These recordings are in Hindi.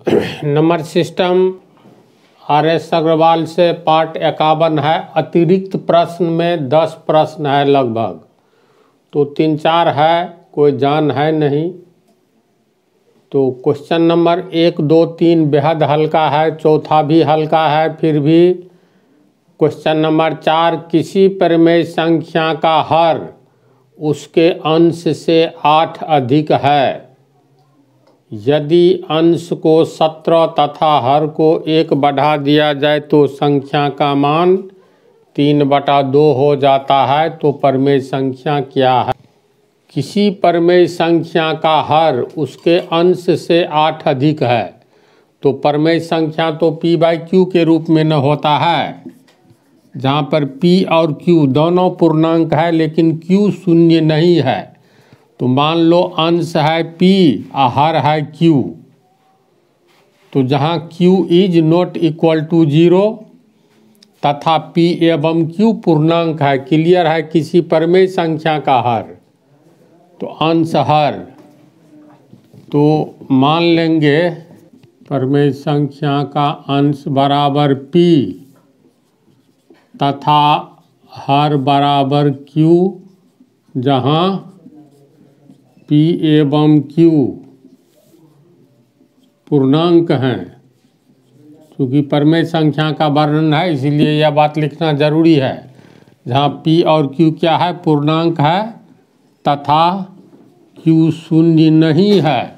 नंबर सिस्टम RS अग्रवाल से पार्ट 51 है। अतिरिक्त प्रश्न में 10 प्रश्न है लगभग, तो 3-4 है, कोई जान है नहीं। तो क्वेश्चन नंबर 1, 2, 3 बेहद हल्का है, चौथा भी हल्का है फिर भी। क्वेश्चन नंबर 4, किसी परिमेय संख्या का हर उसके अंश से 8 अधिक है यदि अंश को 17 तथा हर को 1 बढ़ा दिया जाए तो संख्या का मान 3/2 हो जाता है। तो परिमेय संख्या क्या है? किसी परिमेय संख्या का हर उसके अंश से 8 अधिक है, तो परिमेय संख्या तो p/q के रूप में न होता है, जहाँ पर p और q दोनों पूर्णांक है लेकिन q शून्य नहीं है। तो मान लो अंश है p और हर है q, तो जहाँ q is not equal to 0 तथा p एवं q पूर्णांक है, क्लियर है, किसी परिमेय संख्या का हर, तो अंश हर, तो मान लेंगे परिमेय संख्या का अंश बराबर p तथा हर बराबर q, जहाँ p एवं q पूर्णांक हैं। क्योंकि परिमेय संख्या का वर्णन है इसीलिए यह बात लिखना जरूरी है। जहाँ p और q क्या है? पूर्णांक है तथा q शून्य नहीं है।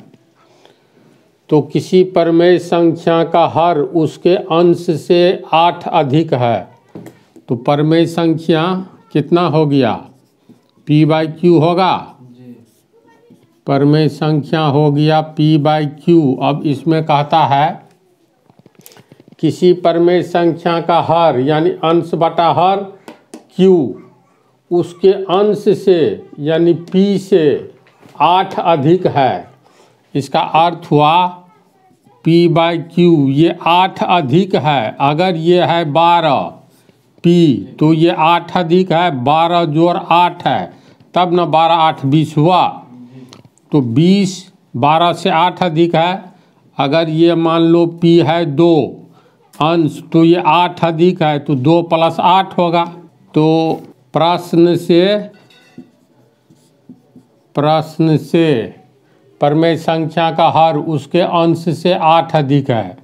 तो किसी परिमेय संख्या का हर उसके अंश से 8 अधिक है, तो परिमेय संख्या कितना हो गया? p/q होगा। परिमेय संख्या हो गया p/q। अब इसमें कहता है किसी परिमेय संख्या का हर यानी अंश बटा हर q उसके अंश से यानी p से 8 अधिक है। इसका अर्थ हुआ p/q ये 8 अधिक है। अगर ये है 12 p तो ये 8 अधिक है, 12 जोड़ 8 है, तब न 12 8 20 हुआ। तो 20 12 से 8 अधिक है। अगर ये मान लो p है 2 अंश, तो ये 8 अधिक है, तो 2 + 8 होगा। तो प्रश्न से परिमेय संख्या का हर उसके अंश से 8 अधिक है।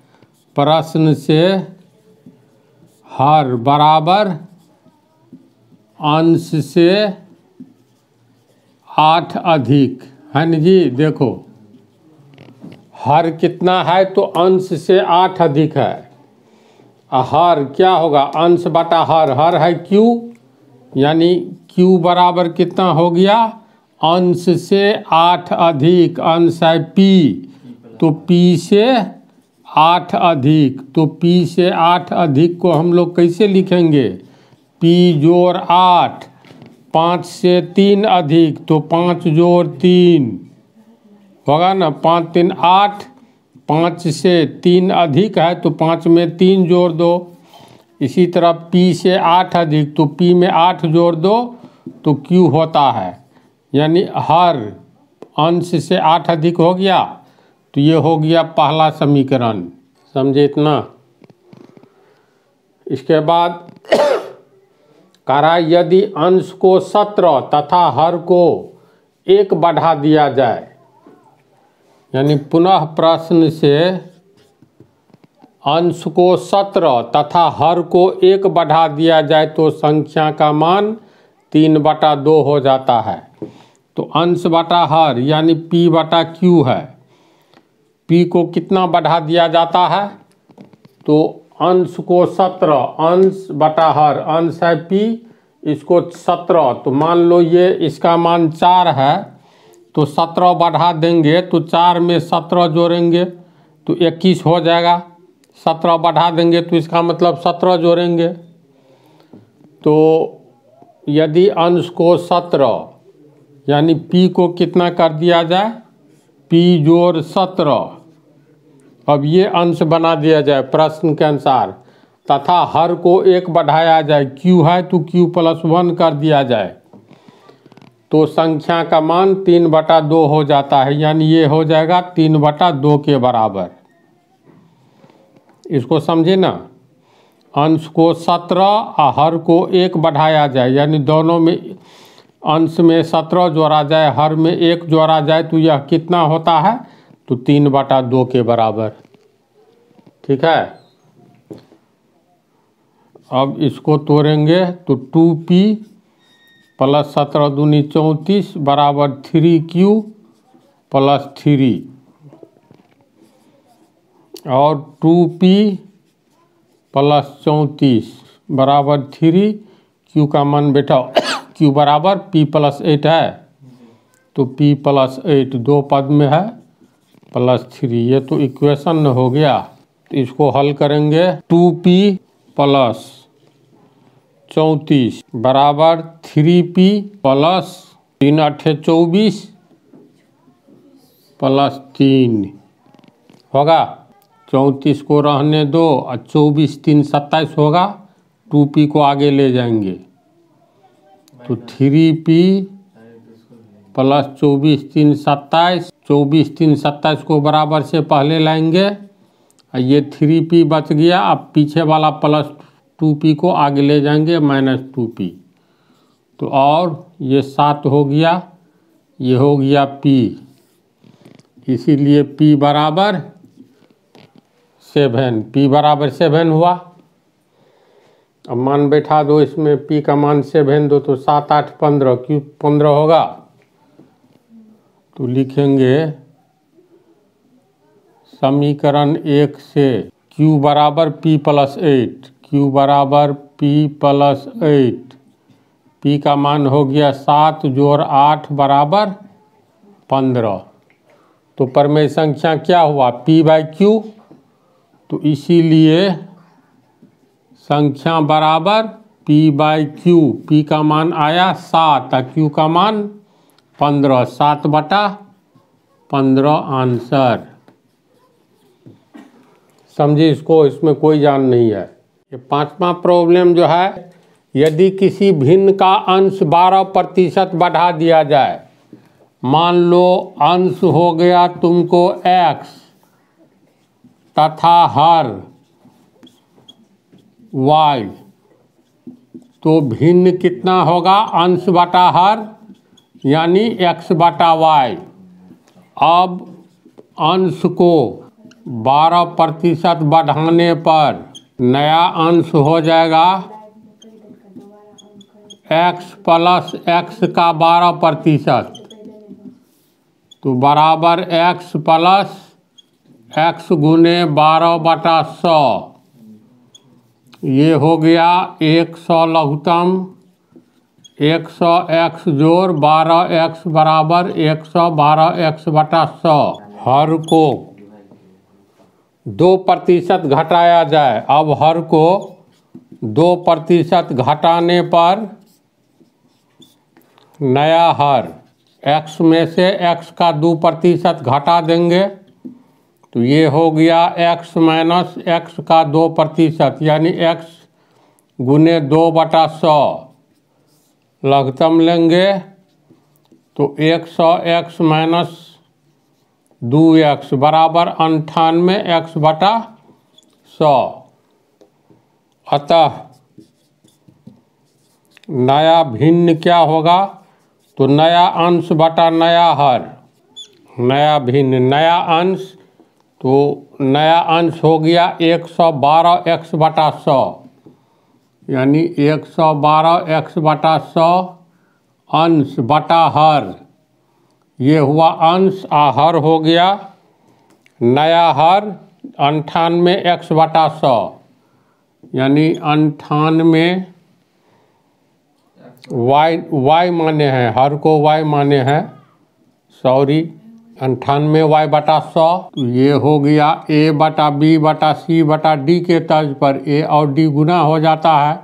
प्रश्न से हर बराबर अंश से 8 अधिक है न जी। देखो हर कितना है? तो अंश से 8 अधिक है। हर क्या होगा? अंश बटा हर, हर है q यानी q बराबर कितना हो गया? अंश से 8 अधिक, अंश है p तो p से 8 अधिक। तो p से 8 अधिक को हम लोग कैसे लिखेंगे? p जोड़ 8, 5 से 3 अधिक तो 5 जोड़ 3 होगा ना, 5 3 8, 5 से 3 अधिक है तो 5 में 3 जोड़ दो। इसी तरह p से 8 अधिक तो p में 8 जोड़ दो तो q होता है, यानी हर अंश से 8 अधिक हो गया। तो ये हो गया पहला समीकरण। समझे इतना? इसके बाद कह रहा है यदि अंश को 17 तथा हर को 1 बढ़ा दिया जाए, यानी पुनः प्रश्न से अंश को 17 तथा हर को 1 बढ़ा दिया जाए तो संख्या का मान 3/2 हो जाता है। तो अंश बटा हर यानी p/q है। p को कितना बढ़ा दिया जाता है? तो अंश को 17, अंश बटा हर, अंश है p, इसको 17, तो मान लो ये इसका मान 4 है, तो 17 बढ़ा देंगे तो 4 में 17 जोड़ेंगे तो 21 हो जाएगा। 17 बढ़ा देंगे तो इसका मतलब 17 जोड़ेंगे। तो यदि अंश को 17 यानी p को कितना कर दिया जाए? p जोड़ 17। अब ये अंश बना दिया जाए प्रश्न के अनुसार, तथा हर को 1 बढ़ाया जाए, q है तो q + 1 कर दिया जाए, तो संख्या का मान 3/2 हो जाता है, यानी ये हो जाएगा 3/2 के बराबर। इसको समझे ना, अंश को 17 और हर को 1 बढ़ाया जाए, यानी दोनों में अंश में 17 जोड़ा जाए, हर में 1 जोड़ा जाए, तो यह कितना होता है, तो 3/2 के बराबर। ठीक है, अब इसको तोड़ेंगे तो 2p प्लस 17 दूनी 34 बराबर 3q प्लस 3 और 2p प्लस 34 बराबर 3, q का मान बेटा q बराबर p प्लस 8 है, तो p प्लस 8 दो पद में है प्लस 3, ये तो इक्वेशन हो गया। तो इसको हल करेंगे, 2p प्लस 34 बराबर 3p प्लस 3 8 24 प्लस 3 होगा, 34 को रहने दो और 24 3 27 होगा, 2p को आगे ले जाएंगे तो 3p प्लस 24 3 27, 24 3 27 को बराबर से पहले लाएंगे, ये 3p बच गया, अब पीछे वाला प्लस 2p को आगे ले जाएंगे माइनस 2p, तो और ये 7 हो गया, ये हो गया p, इसीलिए p बराबर 7, p बराबर 7 हुआ। अब मान बैठा दो इसमें, p का मान 7 दो तो 7 8 15, q 15 होगा, तो लिखेंगे समीकरण 1 से q बराबर p प्लस 8, q बराबर p प्लस 8, p का मान हो गया 7 जोड़ 8 बराबर 15, तो प्रमेय संख्या क्या हुआ, p बाई q, तो इसीलिए संख्या बराबर p बाई q, p का मान आया 7 और q का मान 15, 7/15 आंसर। समझिए इसको, इसमें कोई जान नहीं है। ये 5वां प्रॉब्लम जो है, यदि किसी भिन्न का अंश 12% बढ़ा दिया जाए, मान लो अंश हो गया तुमको x तथा हर y, तो भिन्न कितना होगा, अंश बटा हर यानी x बटा y। अब अंश को 12% बढ़ाने पर नया अंश हो जाएगा x प्लस x का 12%, तो बराबर x प्लस x गुने 12/100, ये हो गया 100 लघुत्तम 100 x जोड़ 12x बराबर 112x/100। हर को 2% घटाया जाए, अब हर को 2% घटाने पर नया हर x में से x का 2% घटा देंगे, तो ये हो गया x माइनस x का 2%, यानी x गुने 2/100, लघुत्तम लेंगे तो 100x माइनस 2x बराबर 98x/100। अतः नया भिन्न क्या होगा, तो नया अंश बटा नया हर, नया भिन्न नया अंश, तो नया अंश हो गया 112x/100, यानी 112x/100 अंश बटा हर, ये हुआ अंश, हर हो गया नया हर 98x/100, यानी 98 y माने हैं, हर को y माने हैं, सॉरी 98y/100, तो ये हो गया a बटा b बटा c बटा d के तर्ज पर a और d गुना हो जाता है,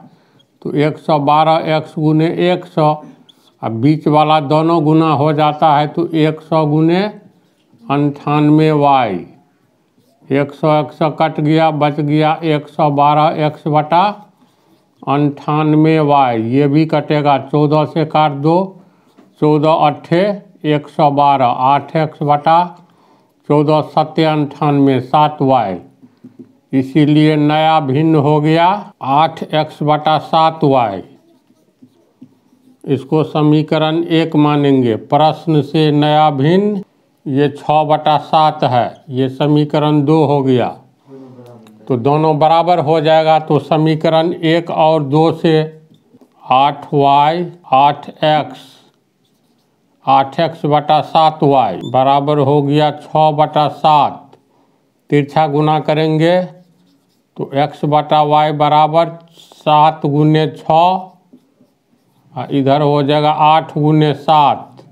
तो 112x गुने 100, अब बीच वाला दोनों गुना हो जाता है, तो 100 गुने 98y, 100 कट गया, बच गया 112x/98y, ये भी कटेगा, 14 से काट दो, 14 8 112, 8x/14 7 98 7y, इसीलिए नया भिन्न हो गया 8x/7y। इसको समीकरण 1 मानेंगे। प्रश्न से नया भिन्न ये 6/7 है, ये समीकरण 2 हो गया। तो दोनों बराबर हो जाएगा, तो समीकरण 1 और 2 से 8y 8x/7y बराबर हो गया 6/7। तिरछा गुना करेंगे तो x/y बराबर 7 गुने 6, इधर हो जाएगा 8 गुने 7,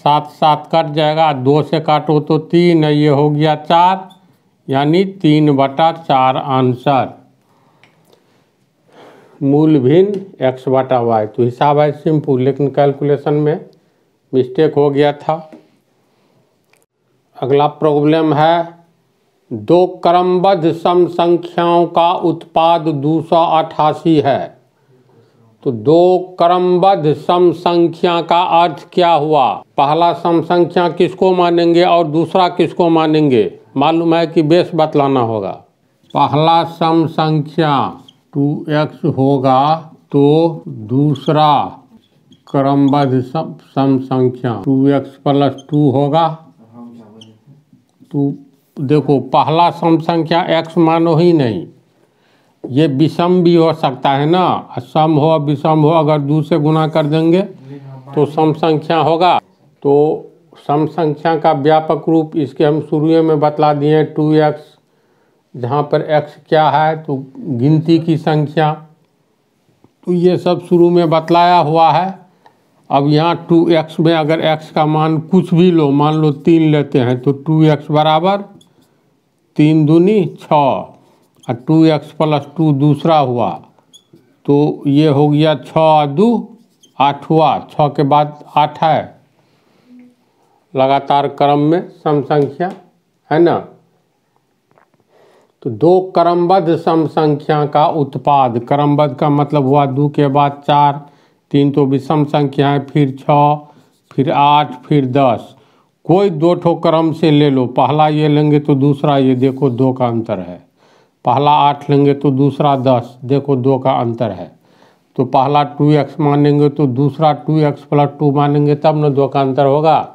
7 7 कट जाएगा, 2 से काटो तो 3, ये हो गया 4, यानी 3/4 आंसर। मूल भिन्न x/y। तो हिसाब है सिंपल, लेकिन कैलकुलेशन में मिस्टेक हो गया था। अगला प्रॉब्लम है, दो क्रमबद्ध सम संख्याओं का उत्पाद 288 है। तो दो क्रमबद्ध सम संख्या का अर्थ क्या हुआ? पहला सम संख्या किसको मानेंगे और दूसरा किसको मानेंगे? मालूम है कि बेस बतलाना होगा। पहला सम संख्या 2x होगा, तो दूसरा क्रमबद्ध सम संख्या 2x + 2 होगा। तो देखो, पहला सम संख्या x मानो ही नहीं, ये विषम भी हो सकता है ना, सम हो विषम हो, अगर 2 से गुना कर देंगे तो सम संख्या होगा। तो सम संख्या का व्यापक रूप इसके हम शुरू में बतला दिए, 2x, जहाँ पर x क्या है तो गिनती की संख्या, तो ये सब शुरू में बतलाया हुआ है। अब यहाँ 2x में अगर x का मान कुछ भी लो, मान लो 3 लेते हैं, तो 2x बराबर 3 दूनी 6, और 2x + 2 दूसरा हुआ, तो ये हो गया 6 2 8 हुआ, 6 के बाद 8 है, लगातार क्रम में सम संख्या है ना। तो दो क्रमबद्ध सम संख्या का उत्पाद, क्रमबद्ध का मतलब हुआ 2 के बाद 4, 3 तो विषम संख्या है, फिर 6, फिर 8, फिर 10। कोई 2 ठो क्रम से ले लो, पहला ये लेंगे तो दूसरा ये, देखो 2 का अंतर है। पहला 8 लेंगे तो दूसरा 10, देखो 2 का अंतर है। तो पहला 2x मानेंगे तो दूसरा 2x + 2 मानेंगे, तब न 2 का अंतर होगा।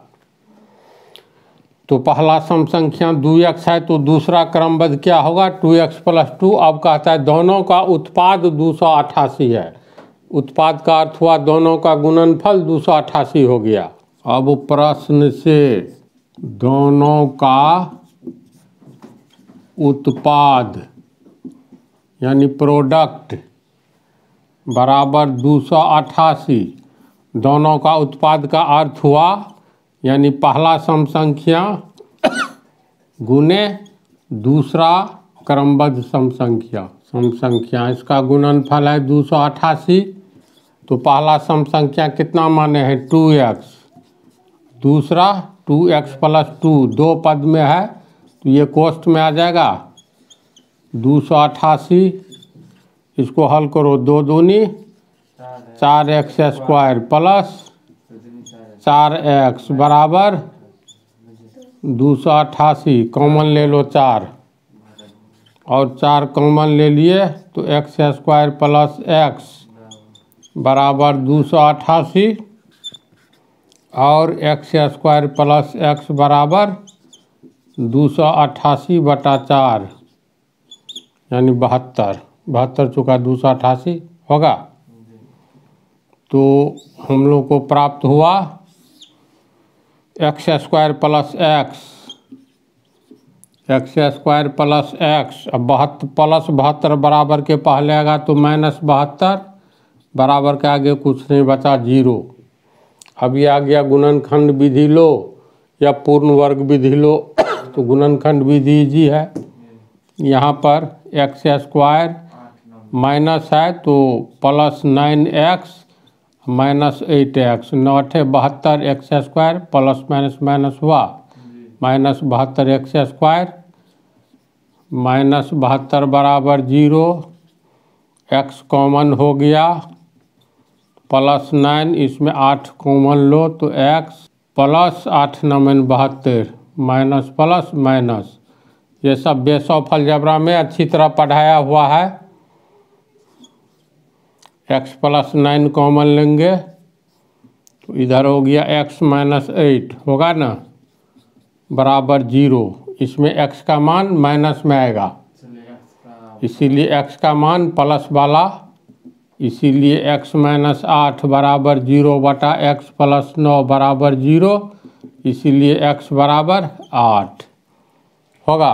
तो पहला सम संख्या 2x है, तो दूसरा क्रमबद्ध क्या होगा? 2x + 2। अब कहता है दोनों का उत्पाद 288 है। उत्पाद का अर्थ हुआ दोनों का गुणनफल 288 हो गया। अब प्रश्न से दोनों का उत्पाद यानी प्रोडक्ट बराबर 288, दोनों का उत्पाद का अर्थ हुआ यानी पहला सम संख्या गुने दूसरा क्रमबद्ध सम संख्या, इसका गुणनफल है 288। तो पहला सम संख्या कितना माने हैं? 2x, दूसरा 2x + 2, 2 पद में है तो ये कोष्ठ में आ जाएगा 288। इसको हल करो, 2 दूनी 4x² + 4x बराबर 288। कॉमन ले लो 4, और 4 कॉमन ले लिए तो x² + x बराबर 288, और x² + x बराबर 288/4 यानी 72 चुका 288 होगा। तो हम लोग को प्राप्त हुआ x² + x। अब +72 बराबर के पहले आएगा तो -72, बराबर के आगे कुछ नहीं बचा, 0। अब ये आ गया गुणनखंड विधि लो या पूर्ण वर्ग विधि लो। तो गुणनखंड विधि जी है, यहाँ पर x² माइनस है तो +9x -8x, 9 72, x² plus minus minus हुआ -72 x² -72 बराबर 0, x कॉमन हो गया, +9, इसमें 8 कॉमन लो तो x +8 9 72, माइनस प्लस माइनस, ये सब बेस ऑफ अलजेब्रा में अच्छी तरह पढ़ाया हुआ है। x+9 कॉमन लेंगे तो इधर हो गया x-8 होगा ना, बराबर 0। इसमें x का मान माइनस में आएगा, इसीलिए x का मान प्लस वाला, इसीलिए x-8 बराबर 0/x+9 बराबर 0, इसीलिए x बराबर 8 होगा।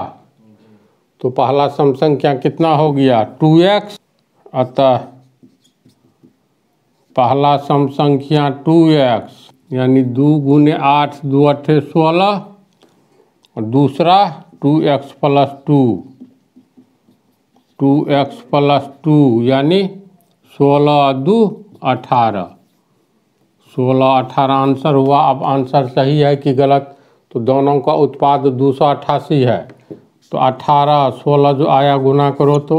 तो पहला सम संख्या कितना हो गया 2x, अतः पहला सम संख्या 2x यानी 2 × 8 2 × 8 16, और दूसरा 2x+2, 2x+2 यानी 16 × 2 18, 16 आंसर हुआ। अब आंसर सही है कि गलत, तो दोनों का उत्पाद 288 है। तो 18 16 जो आया गुना करो तो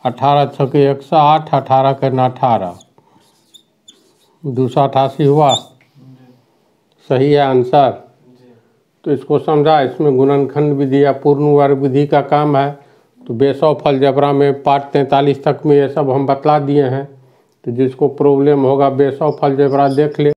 18 × 6 = 108, 18 × 9 18, 288 हुआ। सही है आंसर। तो इसको समझा, इसमें गुणनखंड विधि या पूर्ण वर्ग विधि का काम है। तो बेस ऑफ अलजेब्रा में पार्ट 43 तक में ये सब हम बतला दिए हैं। तो जिसको प्रॉब्लम होगा बेस ऑफ अलजेब्रा देख ले।